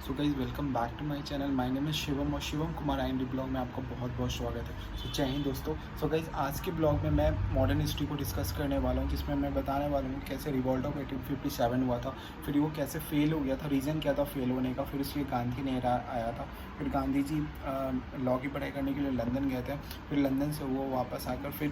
So guys welcome back to my channel. My name is Shivam और Shivam Kumar IND blog में आपका बहुत बहुत स्वागत है। सो जय हिंद दोस्तों। सो गाइज आज के ब्लॉग में मैं मॉडर्न हिस्ट्री को डिस्कस करने वाला हूँ, जिसमें मैं बताने वाला हूँ कैसे रिवॉल्ट ऑफ 1857 हुआ था, फिर वो कैसे फेल हो गया था, रीज़न क्या था फेल होने का, फिर उसके गांधी ने आया था, फिर गांधी जी लॉ की पढ़ाई करने के लिए लंदन गए थे, फिर लंदन से वो वापस आकर फिर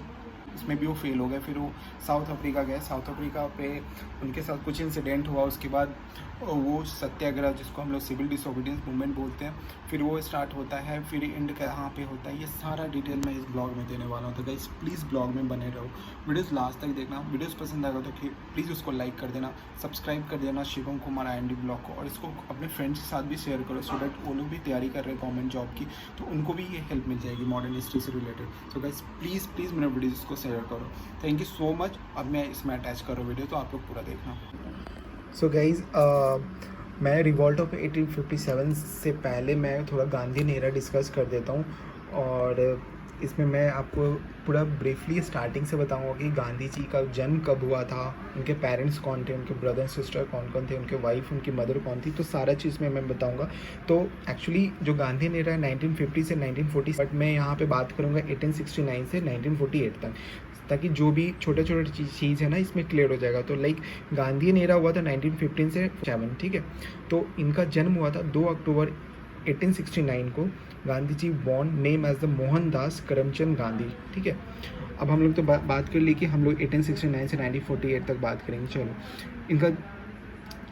इसमें भी वो फेल हो गए, फिर वो साउथ अफ्रीका गए। साउथ अफ्रीका पे उनके साथ कुछ इंसिडेंट हुआ, उसके बाद वो सत्याग्रह जिसको हम लोग सिविल डिसोबीडियंस मूवमेंट बोलते हैं, फिर वो स्टार्ट होता है, फिर एंड कहाँ पे होता है, ये सारा डिटेल मैं इस ब्लॉग में देने वाला हूँ। तो गाइस प्लीज़ ब्लॉग में बने रहो, वीडियोस लास्ट तक देखना। वीडियोस पसंद आएगा तो प्लीज़ उसको लाइक कर देना, सब्सक्राइब कर देना शिवम कुमार आईएनडी ब्लॉग को, और इसको अपने फ्रेंड्स के साथ भी शेयर करो, सो डैट वो लोग भी तैयारी कर रहे हैं गवर्नमेंट जॉब की, तो उनको भी ये हेल्प मिल जाएगी मॉडर्न हिस्ट्री से रिलेटेड। सो गाइस प्लीज़ मेरे वीडियोज़ को शेयर करो। Thank you so much. अब मैं इसमें अटैच करूँ वीडियो, तो आप लोग पूरा देखना। सो गाइज मैं रिवॉल्ट ऑफ 1857 से पहले मैं थोड़ा गांधी नेरा डिस्कस कर देता हूँ, और इसमें मैं आपको पूरा ब्रीफली स्टार्टिंग से बताऊंगा कि गांधी जी का जन्म कब हुआ था, उनके पेरेंट्स कौन थे, उनके ब्रदर सिस्टर कौन कौन थे, उनके वाइफ उनकी मदर कौन थी, तो सारा चीज़ में मैं बताऊंगा। तो एक्चुअली जो गांधी नेरा है 1950 से 1940, बट मैं यहाँ पे बात करूँगा 1869 से 1948 तक, ताकि जो भी छोटे छोटे चीज़ है ना इसमें क्लियर हो जाएगा। तो लाइक गांधी नेरा हुआ था 1915 से 7, ठीक है। तो इनका जन्म हुआ था 2 अक्टूबर 1869 को। Gandhi ji born name as the Mohandas Karamchand Gandhi, ठीक है। अब हम लोग तो बात कर ली कि हम लोग 1869 से 1948 तक बात करेंगे। चलो, इनका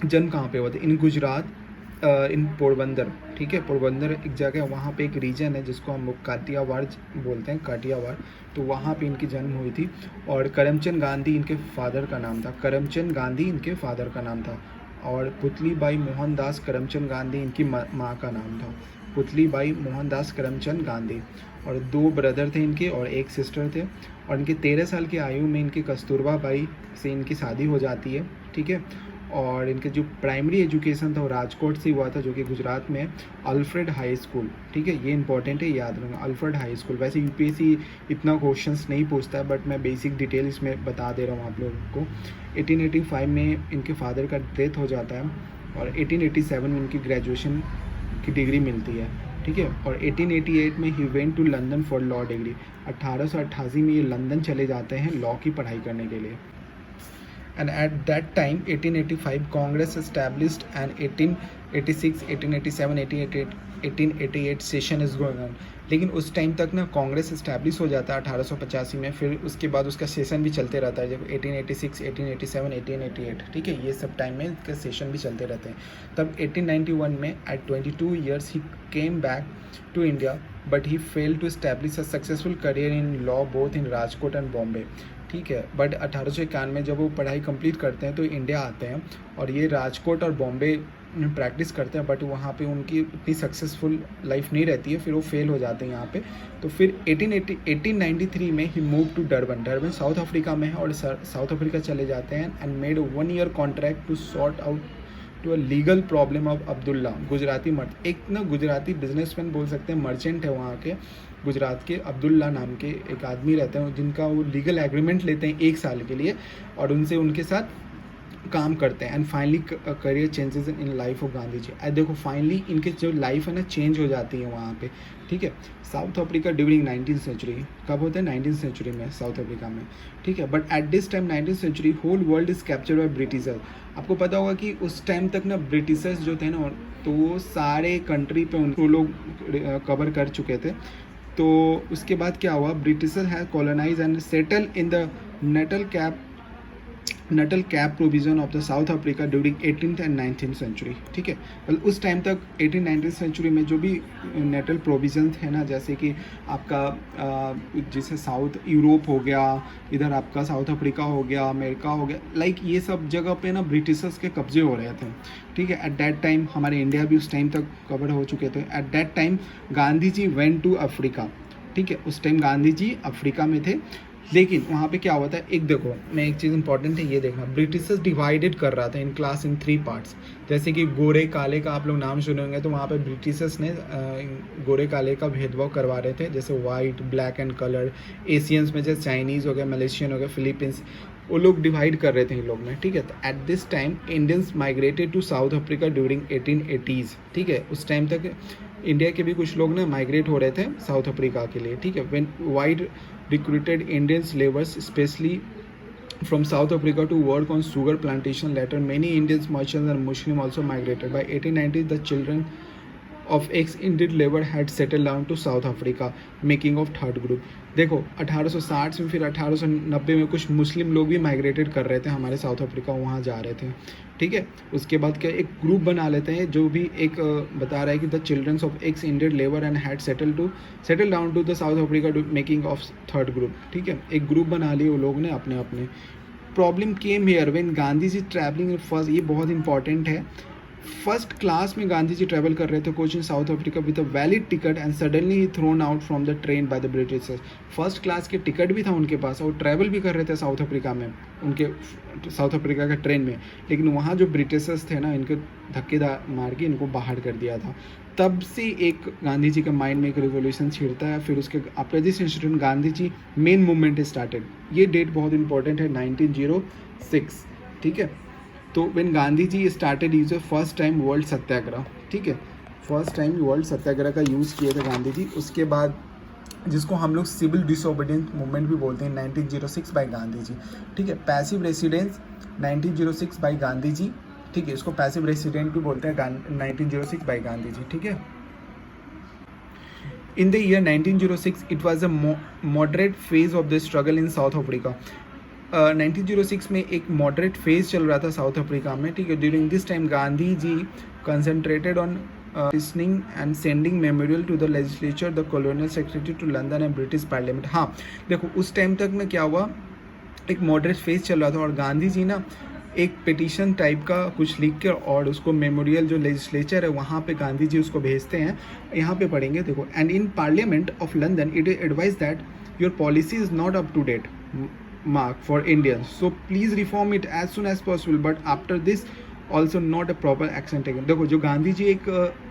जन्म कहाँ पे हुआ था? इन गुजरात, इन पोरबंदर, ठीक है। पोरबंदर एक जगह है, वहाँ पे एक रीजन है जिसको हम लोग काठियावाड़ बोलते हैं, काठियावाड़। तो वहाँ पे इनकी जन्म हुई थी, और करमचंद गांधी इनके फादर का नाम था। करमचंद गांधी इनके फादर का नाम था, और पुतलीबाई मोहनदास करमचंद गांधी इनकी माँ का नाम था। पुतलीबाई मोहनदास करमचंद गांधी, और 2 ब्रदर थे इनके और 1 सिस्टर थे। और इनके 13 साल की आयु में इनकी कस्तूरबा बाई से इनकी शादी हो जाती है, ठीक है। और इनके जो प्राइमरी एजुकेशन था वो राजकोट से हुआ था, जो कि गुजरात में अल्फ्रेड हाई स्कूल, ठीक है। ये इंपॉर्टेंट है, याद रखना, अल्फ्रेड हाई स्कूल। वैसे यूपीएससी इतना क्वेश्चंस नहीं पूछता है, बट मैं बेसिक डिटेल इसमें बता दे रहा हूँ आप लोगों को। 1885 में इनके फादर का डेथ हो जाता है, और 1887 में इनकी ग्रेजुएशन की डिग्री मिलती है, ठीक है। और 1888 में ही went to London for law degree. 1888 में ये लंदन चले जाते हैं लॉ की पढ़ाई करने के लिए। And at that time 1885 Congress established, and 1886, 1887, 1888 session is going on. लेकिन उस टाइम तक ना कांग्रेस इस्टेब्लिश हो जाता है 1885 में, फिर उसके बाद उसका सेशन भी चलते रहता है, जब 1886, 1887, 1888, ठीक है। ये सब टाइम में इसके सेशन भी चलते रहते हैं। तब 1891 में एट 22 ईयर्स ही came back to India, but he fail to establish a successful career in law both in Rajkot and Bombay, ठीक है। बट 1891 में जब वो पढ़ाई कंप्लीट करते हैं तो इंडिया आते हैं, और ये राजकोट और बॉम्बे में प्रैक्टिस करते हैं, बट वहाँ पे उनकी इतनी सक्सेसफुल लाइफ नहीं रहती है, फिर वो फेल हो जाते हैं यहाँ पे। तो फिर 1893 में ही move to Durban. Durban South Africa में है, और साउथ अफ्रीका चले जाते हैं, and made 1 year contract to sort out to a legal problem of Abdullah, Gujarati मर्द, एक ना गुजराती बिजनेसमैन बोल सकते हैं, मर्चेंट है वहाँ के गुजरात के, अब्दुल्ला नाम के एक आदमी रहते हैं, जिनका वो लीगल एग्रीमेंट लेते हैं 1 साल के लिए, और उनसे उनके साथ काम करते हैं। And finally career changes in life of Gandhi ji. देखो फाइनली इनके जो लाइफ है ना चेंज हो जाती है वहाँ पे, ठीक है। South Africa during 19th century, कब होता है? 19th सेंचुरी में साउथ अफ्रीका में, ठीक है। But at this time 19th century whole world is captured by britisher. आपको पता होगा कि उस टाइम तक ना ब्रिटिशर्स जो थे ना, तो वो सारे कंट्री पे उनको लोग कवर कर चुके थे। तो उसके बाद क्या हुआ? Britisher have colonise and settle in the Natal Cape provision of the South Africa during 18th and 19th century, ठीक है। मतलब उस टाइम तक 18th-19th सेंचुरी में जो भी नेटल प्रोविजन थे ना, जैसे कि आपका जैसे साउथ यूरोप हो गया, इधर आपका साउथ अफ्रीका हो गया, अमेरिका हो गया, लाइक ये सब जगह पे ना ब्रिटिशर्स के कब्जे हो रहे थे, ठीक है। एट दैट टाइम हमारे इंडिया भी उस टाइम तक कवर हो चुके थे। At that time Gandhi ji went to Africa, ठीक है। उस टाइम गांधी जी अफ्रीका में थे, लेकिन वहाँ पे क्या हुआ था, एक देखो मैं एक चीज़ इंपॉर्टेंट है ये देखना, ब्रिटिशर्स डिवाइडेड कर रहा था इन क्लास इन 3 पार्ट्स। जैसे कि गोरे काले का आप लोग नाम सुने होंगे, तो वहाँ पे ब्रिटिशर्स ने गोरे काले का भेदभाव करवा रहे थे, जैसे white, black and colour. Asians में जैसे चाइनीज़ हो गया, मलेशियन हो गया, फिलीपींस, वो लोग डिवाइड कर रहे थे इन लोग में, ठीक है। तो at this time Indians migrated to South Africa during 1880s, ठीक है। उस टाइम तक इंडिया के भी कुछ लोग ना माइग्रेट हो रहे थे साउथ अफ्रीका के लिए, ठीक है। When wide recruited Indians labours specially from South Africa to work on sugar plantation. Later, many Indians, merchants and Muslims also migrated. By 1890s, the children of ex-Indian labor had settled down to South Africa, making of third group. देखो 1860 में, फिर 1890 में कुछ मुस्लिम लोग भी migrated कर रहे थे हमारे साउथ अफ्रीका, वहाँ जा रहे थे, ठीक है। उसके बाद क्या एक ग्रुप बना लेते हैं जो भी एक बता रहा है कि the childrens of ex Indian labour and had settle down to the South Africa making of third group, ठीक है। एक ग्रुप बना लिए वो लोग ने अपने अपने। Problem came here when Gandhi ji travelling first, ये बहुत इंपॉर्टेंट है, फर्स्ट क्लास में गांधी जी ट्रैवल कर रहे थे coach in South Africa with a valid ticket and suddenly he thrown out from the train by the Britishers. First class के ticket भी था उनके पास और ट्रैवल भी कर रहे थे साउथ अफ्रीका में, उनके साउथ अफ्रीका का ट्रेन में, लेकिन वहाँ जो ब्रिटिशर्स थे ना, इनको धक्के मार के इनको बाहर कर दिया था। तब से एक गांधी जी के माइंड में एक रिवोल्यूशन छिड़ता है। फिर उसके after this incident Gandhi ji main movement started. ये डेट बहुत इंपॉर्टेंट है, 1906, ठीक है। तो when Gandhi ji started use first time world satyagraha, ठीक है। फर्स्ट टाइम वर्ल्ड सत्याग्रह का यूज़ किए थे गांधी जी। उसके बाद जिसको हम लोग सिविल डिसोबीडियंस मूवमेंट भी बोलते हैं, 1906 बाय गांधी जी, ठीक है। पैसिव रेसिडेंस 1906 बाय गांधी जी, ठीक है। इसको पैसिव रेसिडेंट भी बोलते हैं 1906 बाय गांधी जी, ठीक है। इन the year 1906 it was a moderate phase of the struggle in South Africa. 1906 में एक मॉडरेट फेज चल रहा था साउथ अफ्रीका में, ठीक है। During this time Gandhi ji concentrated on listening and sending memorial to the legislature, the colonial secretary to London and British Parliament। हाँ देखो उस टाइम तक में क्या हुआ, एक मॉडरेट फेज चल रहा था और गांधी जी ना एक पिटीशन टाइप का कुछ लिख कर और उसको मेमोरियल जो लेजिस्लेचर है वहाँ पे गांधी जी उसको भेजते हैं। यहाँ पे पढ़ेंगे देखो, and in parliament of London it advise that your policy is not up to date mark for Indians, so please reform it as soon as possible, but after this also not a proper action taken। देखो जो गांधी जी एक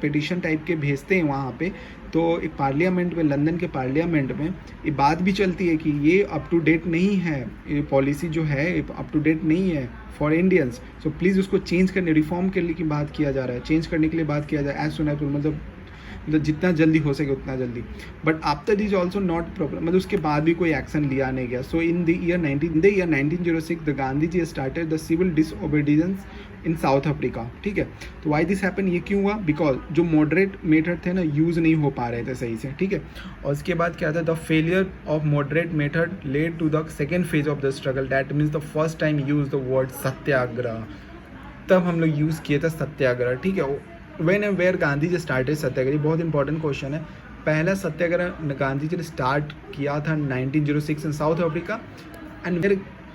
petition type के भेजते हैं वहाँ पे, तो एक पार्लियामेंट में, लंदन के पार्लियामेंट में ये बात भी चलती है कि ये अप टू डेट नहीं है, ये पॉलिसी जो है अप टू डेट नहीं है फॉर इंडियंस, सो प्लीज़ उसको चेंज करने, रिफॉर्म करने की बात किया जा रहा है, चेंज करने के लिए बात किया जा रहा है एज सुन एज, मतलब जितना जल्दी हो सके उतना जल्दी। But after this also not problem, मतलब उसके बाद भी कोई एक्शन लिया नहीं गया। So in the year 1906 the Gandhi ji started the civil disobedience in South Africa, ठीक है। तो वाई दिस हैपन, ये क्यों हुआ, बिकॉज जो मॉडरेट मेथड थे ना यूज़ नहीं हो पा रहे थे सही से, ठीक है। और उसके बाद क्या था, the failure of moderate method led to the second phase of the struggle, that means the first time use the word satyagraha. तब हम लोग यूज़ किए थे सत्याग्रह, ठीक है। When and where Gandhi ji started satyagraha, बहुत इंपॉर्टेंट क्वेश्चन है। पहला सत्याग्रह गांधी जी ने स्टार्ट किया था 1906 in South Africa, and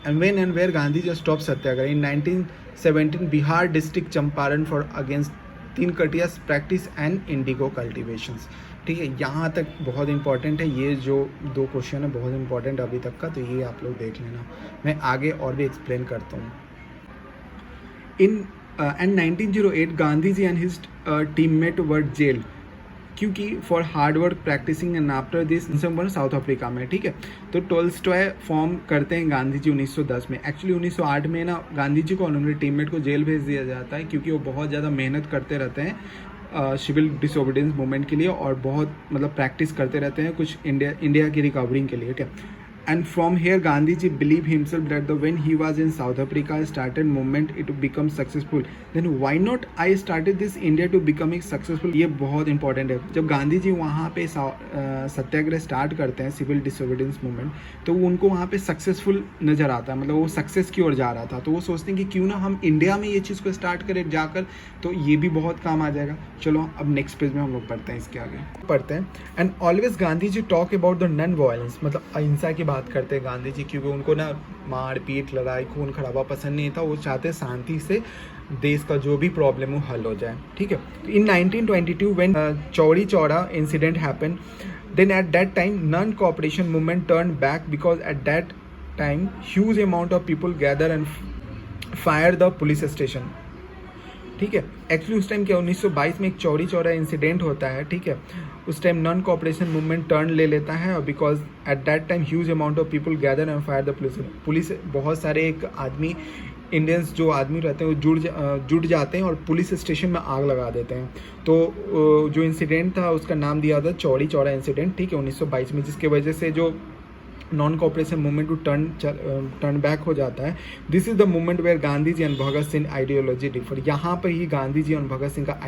when and where Gandhi ji stop satyagraha in 1917 Bihar district Champaran for against tinkathia practice and Indigo कल्टिवेशंस, ठीक है। यहाँ तक बहुत इंपॉर्टेंट है, ये जो दो क्वेश्चन है बहुत इंपॉर्टेंट अभी तक का, तो ये आप लोग देख लेना, मैं आगे और भी एक्सप्लेन करता हूँ। इन and 1908 Gandhi ji and his teammate were jailed क्योंकि for hard work practising, and after this South Africa में, ठीक है। तो टोल्स्टॉय फॉर्म करते हैं गांधी जी 1910 में। एक्चुअली 1908 में ना गांधी जी को, उन्होंने टीममेट को जेल भेज दिया जाता है क्योंकि वो बहुत ज़्यादा मेहनत करते रहते हैं सिविल डिसोबीडियंस मूवमेंट के लिए, और बहुत मतलब प्रैक्टिस करते रहते हैं कुछ इंडिया की रिकवरिंग के लिए, ठीक है। And from here Gandhi ji believed himself that when he was in South Africa started movement it to become successful, then why not I started this India to becoming successful। ये बहुत important है। जब गांधी जी वहाँ पे सत्याग्रह start करते हैं civil disobedience movement, तो उनको वहाँ पे सक्सेसफुल नज़र आता है, मतलब वो सक्सेस की ओर जा रहा था। तो वो सोचते हैं कि क्यों ना हम इंडिया में ये चीज़ को स्टार्ट करें जाकर, तो ये भी बहुत काम आ जाएगा। चलो अब नेक्स्ट पेज में हम लोग पढ़ते हैं, इसके आगे पढ़ते हैं। And always Gandhi ji talk about the non violence, मतलब अहिंसा की बात करते हैं गांधी जी, क्योंकि उनको ना मार पीट लड़ाई खून खराबा पसंद नहीं था, वो चाहते शांति से देश का जो भी प्रॉब्लम हो हल हो जाए, ठीक है। इन 1922 when Chauri Chaura incident happen, then at that time non cooperation movement turn back because at that time huge amount of people gather and fire the police station. ठीक है। एक्चुअली उस टाइम क्या 1922 में एक चौरी चौरा इंसिडेंट होता है, ठीक है। उस time non cooperation movement turn ले लेता है, और because at that time huge amount of people gather and fire the police बहुत सारे एक आदमी इंडियंस जो आदमी रहते हैं वो जुट जाते हैं और पुलिस स्टेशन में आग लगा देते हैं। तो जो इंसिडेंट था उसका नाम दिया था चौरी चौरा इंसिडेंट, ठीक है, 1922 में, जिसके वजह से जो non cooperation movement to turn back हो जाता है। This is the movement where Gandhi ji and Bhagat Singh ideology differ. यहाँ पर ही गांधी जी और भगत सिंह का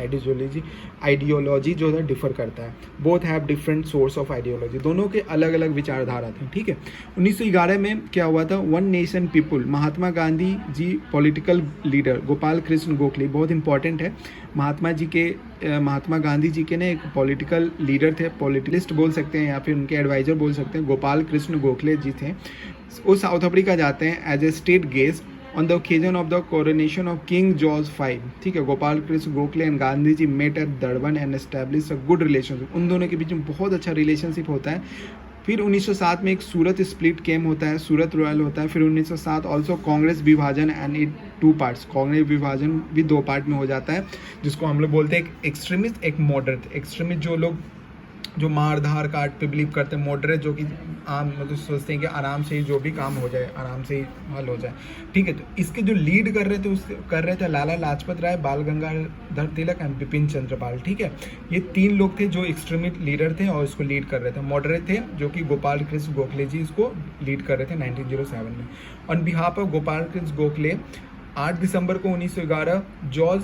आइडियोलॉजी जो है डिफर करता है। Both have different source of ideology, दोनों के अलग अलग विचारधारा थे, ठीक है। 1911 में क्या हुआ था, one nation people, Mahatma Gandhi ji political leader, Gopal Krishna Gokhale, बहुत इंपॉर्टेंट है। महात्मा गांधी जी के ने एक पॉलिटिकल लीडर थे, पॉलिटिलिस्ट बोल सकते हैं या फिर उनके एडवाइजर बोल सकते हैं, गोपाल कृष्ण गोखले जी थे। वो साउथ अफ्रीका जाते हैं as a state guest on the occasion of the coronation of king George V, ठीक है। Gopal Krishna Gokhale and Gandhi ji met at Durban and establish a good relationship. उन दोनों के बीच में बहुत अच्छा रिलेशनशिप होता है। फिर 1907 में एक सूरत स्प्लिट केम होता है, सूरत रॉयल होता है। फिर 1907 ऑल्सो कांग्रेस विभाजन एंड इट 2 पार्ट्स, कांग्रेस विभाजन भी 2 पार्ट में हो जाता है, जिसको हम लोग बोलते हैं एक एक्सट्रीमिस्ट, एक मॉडरेट। एक्सट्रीमिस्ट जो लोग जो मार धार काट पे बिलीव करते हैं, मॉडरेट जो कि आम मतलब सोचते हैं कि आराम से ही जो भी काम हो जाए आराम से ही हल हो जाए, ठीक है। तो इसके जो लीड कर रहे थे लाला लाजपत राय, बाल गंगाधर तिलक एंड बिपिन चंद्र पाल, ठीक है। ये 3 लोग थे जो एक्सट्रीमिस्ट लीडर थे और इसको लीड कर रहे थे। मॉडरेट थे जो कि गोपाल कृष्ण गोखले जी इसको लीड कर रहे थे 1907 में। On behalf of Gopal Krishna Gokhale 8 दिसंबर को 1911 जॉर्ज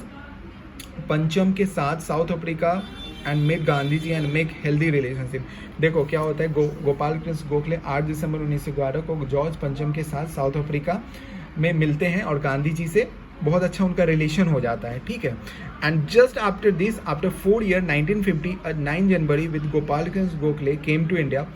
पंचम के साथ South Africa and make Gandhi ji and make healthy relationship. देखो क्या होता है, गोपाल कृष्ण गोखले 8 दिसंबर 1911 को जॉर्ज पंचम के साथ साउथ अफ्रीका में मिलते हैं और गांधी जी से बहुत अच्छा उनका रिलेशन हो जाता है, ठीक है। And just after this, after 4 year 1950 9 जनवरी with Gopal Krishna Gokhale came to India,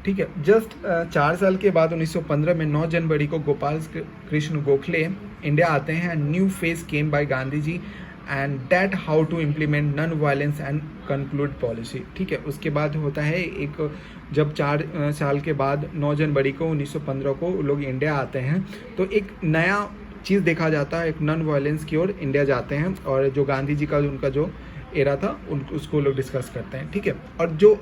ठीक है। जस्ट 4 साल के बाद 1915 में 9 जनवरी को गोपाल कृष्ण गोखले इंडिया आते हैं। New face came by Gandhi ji and that how to implement non violence and conclude policy, ठीक है। उसके बाद होता है एक, जब 4 साल के बाद 9 जनवरी को 1915 को लोग इंडिया आते हैं, तो एक नया चीज़ देखा जाता है, एक नॉन वायलेंस की ओर इंडिया जाते हैं, और जो गांधी जी का उनका जो एरा था उसको लोग डिस्कस करते हैं, ठीक है। और जो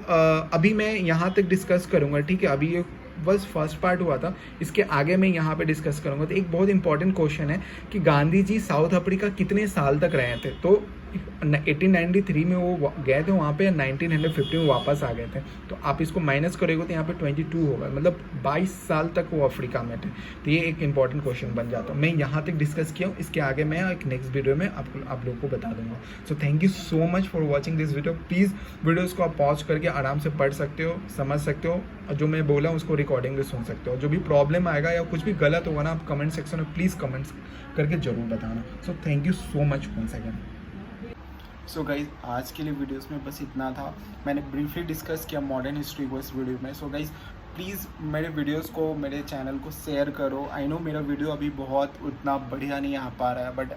अभी मैं यहाँ तक डिस्कस करूँगा, ठीक है, अभी ये बस फर्स्ट पार्ट हुआ था, इसके आगे मैं यहाँ पे डिस्कस करूँगा। तो एक बहुत इंपॉर्टेंट क्वेश्चन है कि गांधी जी साउथ अफ्रीका कितने साल तक रहे थे। तो 1893 में वो गए थे वहाँ पे, 1950 में वापस आ गए थे। तो आप इसको माइनस करोगे तो यहाँ पे 22 होगा, मतलब 22 साल तक वो अफ्रीका में थे। तो ये एक इंपॉर्टेंट क्वेश्चन बन जाता है। मैं यहाँ तक डिस्कस किया हूँ, इसके आगे मैं एक नेक्स्ट वीडियो में आप लोगों को बता दूंगा। सो thank you so much for watching this video. Please videos को आप पॉज करके आराम से पढ़ सकते हो, समझ सकते हो, और जो मैं बोला उसको रिकॉर्डिंग में सुन सकते हो। जो भी प्रॉब्लम आएगा या कुछ भी गलत होगा ना, आप कमेंट सेक्शन में प्लीज़ कमेंट्स करके ज़रूर बताना। So thank you so much once again. So guys आज के लिए वीडियोस में बस इतना था। मैंने ब्रीफली डिस्कस किया मॉडर्न हिस्ट्री को इस वीडियो में। सो गाइज प्लीज़ मेरे वीडियोस को, मेरे चैनल को शेयर करो। आई नो मेरा वीडियो अभी बहुत उतना बढ़िया नहीं आ पा रहा है, but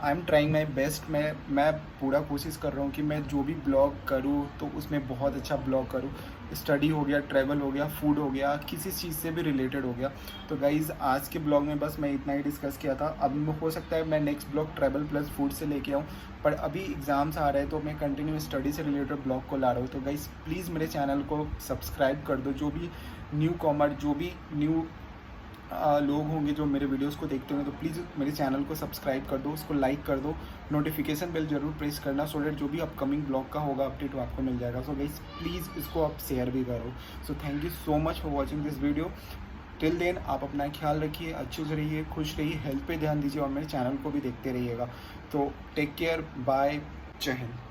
I am trying my best. मैं पूरा कोशिश कर रहा हूँ कि मैं जो भी ब्लॉग करूँ तो उसमें बहुत अच्छा ब्लॉग करूँ। स्टडी हो गया, ट्रैवल हो गया, फूड हो गया, किसी चीज़ से भी रिलेटेड हो गया। तो गाइज़ आज के ब्लॉग में बस मैं इतना ही डिस्कस किया था। अब हो सकता है मैं next blog travel plus food से लेके आऊँ, पर अभी एग्ज़ाम्स आ रहे हैं तो मैं कंटिन्यू स्टडी से रिलेटेड ब्लॉग को ला रहा हूँ। तो गाइज़ प्लीज़ मेरे चैनल को सब्सक्राइब कर दो। जो भी न्यू कॉमर, जो भी न्यू लोग होंगे जो मेरे वीडियोस को देखते होंगे, तो प्लीज़ मेरे चैनल को सब्सक्राइब कर दो, उसको लाइक कर दो, नोटिफिकेशन बेल जरूर प्रेस करना, सो दैट जो भी अपकमिंग ब्लॉग का होगा अपडेट वो आपको मिल जाएगा। सो गाइस प्लीज़ इसको आप शेयर भी करो। So thank you so much for watching this video. Till then आप अपना ख्याल रखिए, अच्छे से रहिए, खुश रहिए, हेल्थ पे ध्यान दीजिए और मेरे चैनल को भी देखते रहिएगा। तो टेक केयर, बाय, जय हिंद।